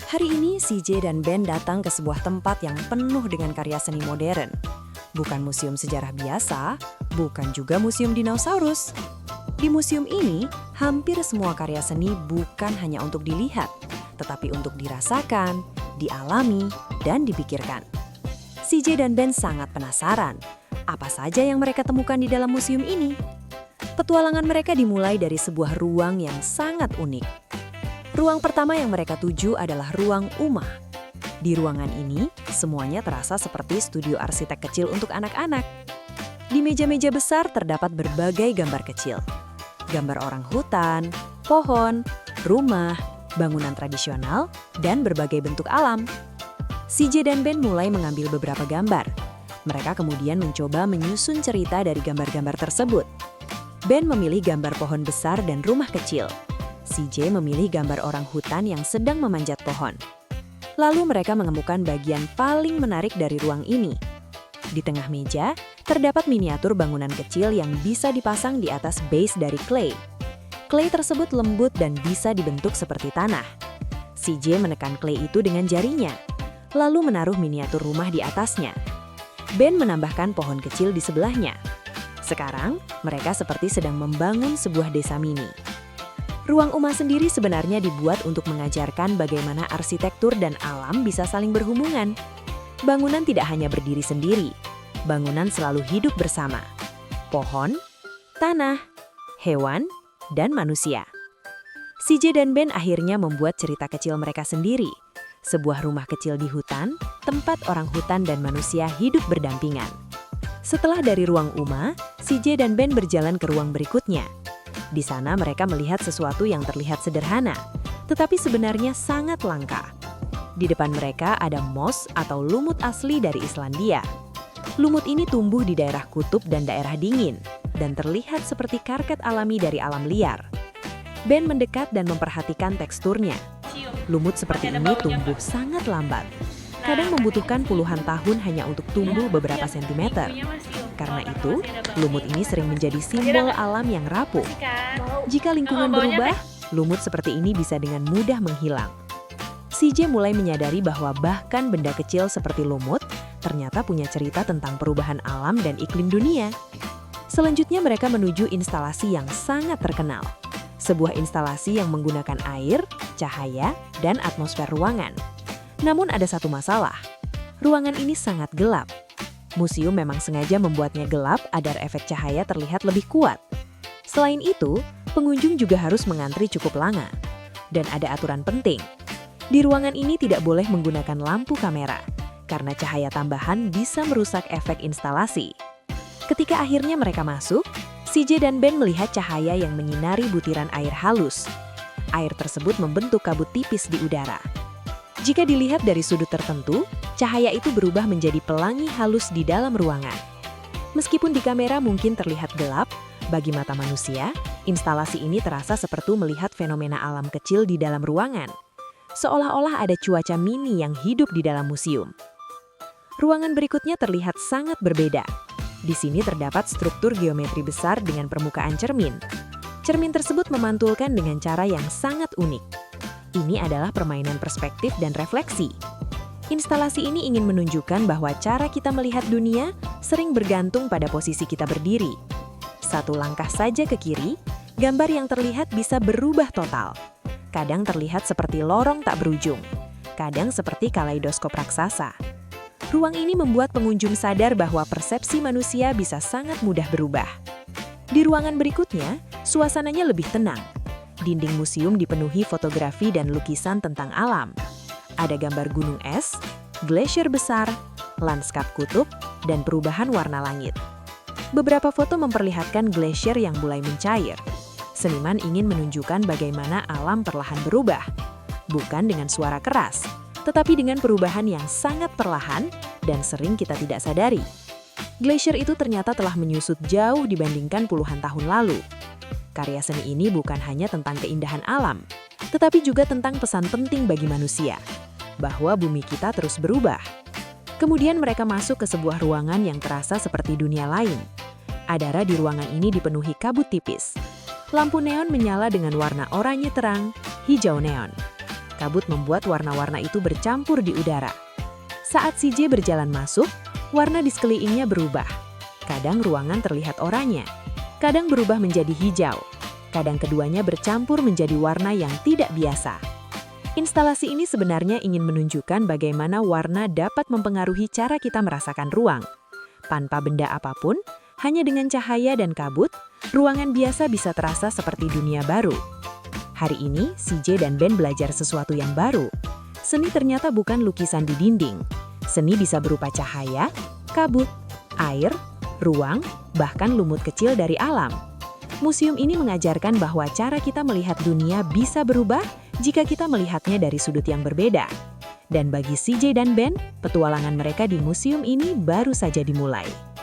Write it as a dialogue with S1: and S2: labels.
S1: Hari ini CJ dan Ben datang ke sebuah tempat yang penuh dengan karya seni modern. Bukan museum sejarah biasa, bukan juga museum dinosaurus. Di museum ini, hampir semua karya seni bukan hanya untuk dilihat, tetapi untuk dirasakan, dialami, dan dipikirkan. CJ dan Ben sangat penasaran, apa saja yang mereka temukan di dalam museum ini. Petualangan mereka dimulai dari sebuah ruang yang sangat unik. Ruang pertama yang mereka tuju adalah ruang Uma. Di ruangan ini, semuanya terasa seperti studio arsitek kecil untuk anak-anak. Di meja-meja besar terdapat berbagai gambar kecil. Gambar orang hutan, pohon, rumah, bangunan tradisional, dan berbagai bentuk alam. CJ dan Ben mulai mengambil beberapa gambar. Mereka kemudian mencoba menyusun cerita dari gambar-gambar tersebut. Ben memilih gambar pohon besar dan rumah kecil. CJ memilih gambar orang hutan yang sedang memanjat pohon. Lalu mereka menemukan bagian paling menarik dari ruang ini. Di tengah meja, terdapat miniatur bangunan kecil yang bisa dipasang di atas base dari clay. Clay tersebut lembut dan bisa dibentuk seperti tanah. CJ menekan clay itu dengan jarinya, lalu menaruh miniatur rumah di atasnya. Ben menambahkan pohon kecil di sebelahnya. Sekarang, mereka seperti sedang membangun sebuah desa mini. Ruang Uma sendiri sebenarnya dibuat untuk mengajarkan bagaimana arsitektur dan alam bisa saling berhubungan. Bangunan tidak hanya berdiri sendiri, bangunan selalu hidup bersama. Pohon, tanah, hewan, dan manusia. CJ dan Ben akhirnya membuat cerita kecil mereka sendiri. Sebuah rumah kecil di hutan, tempat orang hutan dan manusia hidup berdampingan. Setelah dari ruang Uma, CJ dan Ben berjalan ke ruang berikutnya. Di sana mereka melihat sesuatu yang terlihat sederhana, tetapi sebenarnya sangat langka. Di depan mereka ada moss atau lumut asli dari Islandia. Lumut ini tumbuh di daerah kutub dan daerah dingin, dan terlihat seperti karpet alami dari alam liar. Ben mendekat dan memperhatikan teksturnya. Lumut seperti ini tumbuh sangat lambat. Kadang membutuhkan puluhan tahun hanya untuk tumbuh beberapa sentimeter. Karena itu, lumut ini sering menjadi simbol alam yang rapuh. Jika lingkungan berubah, lumut seperti ini bisa dengan mudah menghilang. CJ mulai menyadari bahwa bahkan benda kecil seperti lumut ternyata punya cerita tentang perubahan alam dan iklim dunia. Selanjutnya mereka menuju instalasi yang sangat terkenal. Sebuah instalasi yang menggunakan air, cahaya, dan atmosfer ruangan. Namun ada satu masalah, ruangan ini sangat gelap. Museum memang sengaja membuatnya gelap agar efek cahaya terlihat lebih kuat. Selain itu, pengunjung juga harus mengantri cukup lama. Dan ada aturan penting. Di ruangan ini tidak boleh menggunakan lampu kamera, karena cahaya tambahan bisa merusak efek instalasi. Ketika akhirnya mereka masuk, CJ dan Ben melihat cahaya yang menyinari butiran air halus. Air tersebut membentuk kabut tipis di udara. Jika dilihat dari sudut tertentu, cahaya itu berubah menjadi pelangi halus di dalam ruangan. Meskipun di kamera mungkin terlihat gelap, bagi mata manusia, instalasi ini terasa seperti melihat fenomena alam kecil di dalam ruangan. Seolah-olah ada cuaca mini yang hidup di dalam museum. Ruangan berikutnya terlihat sangat berbeda. Di sini terdapat struktur geometri besar dengan permukaan cermin. Cermin tersebut memantulkan dengan cara yang sangat unik. Ini adalah permainan perspektif dan refleksi. Instalasi ini ingin menunjukkan bahwa cara kita melihat dunia sering bergantung pada posisi kita berdiri. Satu langkah saja ke kiri, gambar yang terlihat bisa berubah total. Kadang terlihat seperti lorong tak berujung, kadang seperti kaleidoskop raksasa. Ruang ini membuat pengunjung sadar bahwa persepsi manusia bisa sangat mudah berubah. Di ruangan berikutnya, suasananya lebih tenang. Dinding museum dipenuhi fotografi dan lukisan tentang alam. Ada gambar gunung es, glasier besar, lanskap kutub, dan perubahan warna langit. Beberapa foto memperlihatkan glasier yang mulai mencair. Seniman ingin menunjukkan bagaimana alam perlahan berubah. Bukan dengan suara keras, tetapi dengan perubahan yang sangat perlahan dan sering kita tidak sadari. Glasier itu ternyata telah menyusut jauh dibandingkan puluhan tahun lalu. Karya seni ini bukan hanya tentang keindahan alam, tetapi juga tentang pesan penting bagi manusia, bahwa bumi kita terus berubah. Kemudian mereka masuk ke sebuah ruangan yang terasa seperti dunia lain. Adara di ruangan ini dipenuhi kabut tipis. Lampu neon menyala dengan warna oranye terang, hijau neon. kabut membuat warna-warna itu bercampur di udara. Saat CJ berjalan masuk, warna di sekelilingnya berubah. Kadang ruangan terlihat oranye, kadang berubah menjadi hijau. Kadang keduanya bercampur menjadi warna yang tidak biasa. Instalasi ini sebenarnya ingin menunjukkan bagaimana warna dapat mempengaruhi cara kita merasakan ruang. Tanpa benda apapun, hanya dengan cahaya dan kabut, ruangan biasa bisa terasa seperti dunia baru. Hari ini, CJ dan Ben belajar sesuatu yang baru. Seni ternyata bukan lukisan di dinding. Seni bisa berupa cahaya, kabut, air, ruang, bahkan lumut kecil dari alam. Museum ini mengajarkan bahwa cara kita melihat dunia bisa berubah jika kita melihatnya dari sudut yang berbeda. Dan bagi CJ dan Ben, petualangan mereka di museum ini baru saja dimulai.